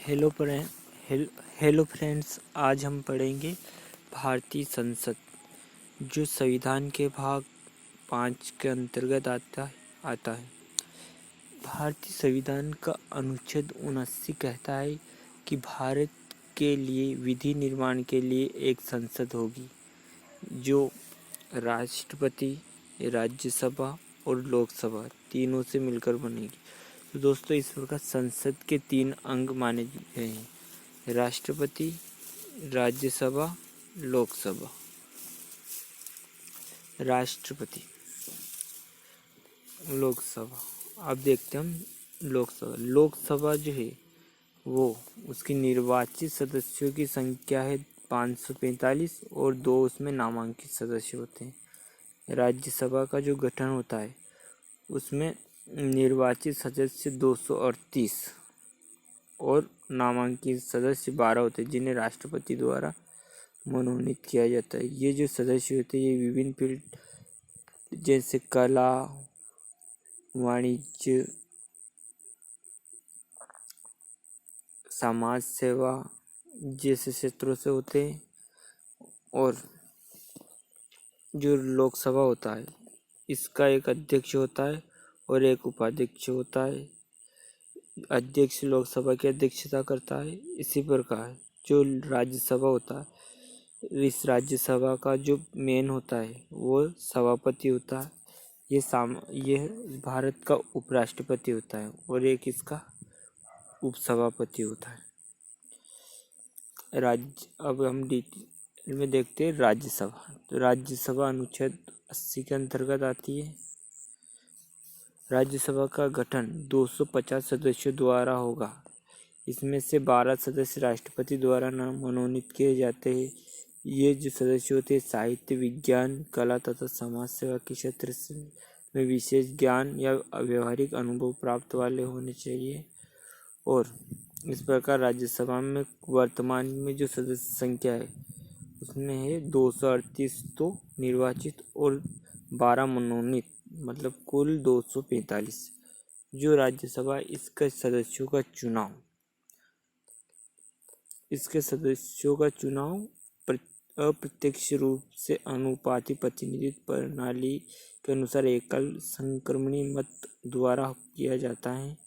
Hello friend hello friends, आज हम पढ़ेंगे भारतीय संसद, जो संविधान के भाग 5 के अंतर्गत आता है। भारतीय संविधान का अनुच्छेद 79 कहता है कि भारत के लिए विधि निर्माण के लिए एक संसद होगी, जो राष्ट्रपति, राज्यसभा और लोकसभा तीनों से मिलकर बनेगी। तो दोस्तों, इस प्रकार संसद के 3 अंग माने गए हैं: राष्ट्रपति, राज्यसभा, लोकसभा। राष्ट्रपति, लोकसभा। अब देखते हैं हम लोकसभा जो है वो उसकी निर्वाचित सदस्यों की संख्या है 545 और 2 उसमें नामांकित सदस्य होते हैं। राज्यसभा का जो गठन होता है उसमें निर्वाचित सदस्य 238 और नामांकित सदस्य 12 होते हैं, जिन्हें राष्ट्रपति द्वारा मनोनीत किया जाता है। ये जो सदस्य होते हैं ये विभिन्न फील्ड जैसे कला, वाणिज्य, समाज सेवा जैसे क्षेत्रों से होते हैं। और जो लोकसभा होता है इसका एक अध्यक्ष होता है और एक उपाध्यक्ष होता है। अध्यक्ष लोकसभा की अध्यक्षता करता है। इसी प्रकार जो राज्यसभा होता है, इस राज्यसभा का जो मेन होता है वो सभापति होता है। ये भारत का उपराष्ट्रपति होता है और एक इसका उपसभापति होता है। अब हम डिटेल में देखते हैं राज्यसभा। तो राज्यसभा अनुच्छेद 80 के अंतर्गत आती है। राज्यसभा का गठन 250 सदस्यों द्वारा होगा। इसमें से 12 सदस्य राष्ट्रपति द्वारा मनोनीत किए जाते हैं। ये जो सदस्य होते हैं साहित्य, विज्ञान, कला तथा समाज सेवा के क्षेत्र में विशेष ज्ञान या व्यावहारिक अनुभव प्राप्त वाले होने चाहिए। और इस प्रकार राज्यसभा में वर्तमान में जो सदस्य संख्या है उसमें है 238 तो निर्वाचित और 12 मनोनीत, मतलब कुल 245। जो राज्यसभा इसके सदस्यों का चुनाव अप्रत्यक्ष रूप से अनुपातिक प्रतिनिधित्व प्रणाली के अनुसार एकल संक्रमणी मत द्वारा किया जाता है,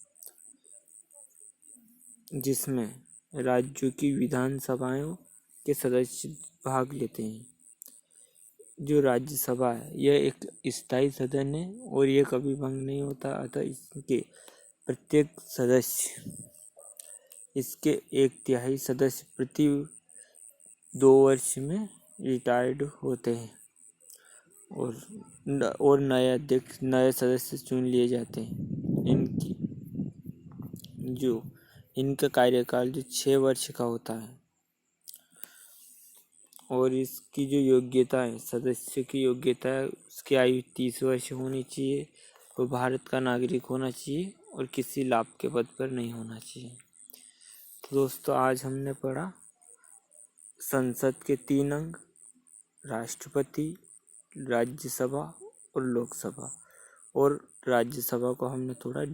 जिसमें राज्यों की विधानसभाओं के सदस्य भाग लेते हैं। जो राज्यसभा है यह एक स्थायी सदन है और यह कभी भंग नहीं होता, अतः इसके प्रत्येक सदस्य, इसके 1/3 सदस्य प्रति 2 वर्ष में रिटायर्ड होते हैं और नए सदस्य चुन लिए जाते हैं। इनका कार्यकाल जो 6 वर्ष का होता है। और इसकी जो योग्यता है, सदस्य की योग्यता है, उसकी आयु 30 वर्ष होनी चाहिए और भारत का नागरिक होना चाहिए और किसी लाभ के पद पर नहीं होना चाहिए। तो दोस्तों, आज हमने पढ़ा संसद के 3 अंग: राष्ट्रपति, राज्यसभा और लोकसभा। और राज्यसभा को हमने थोड़ा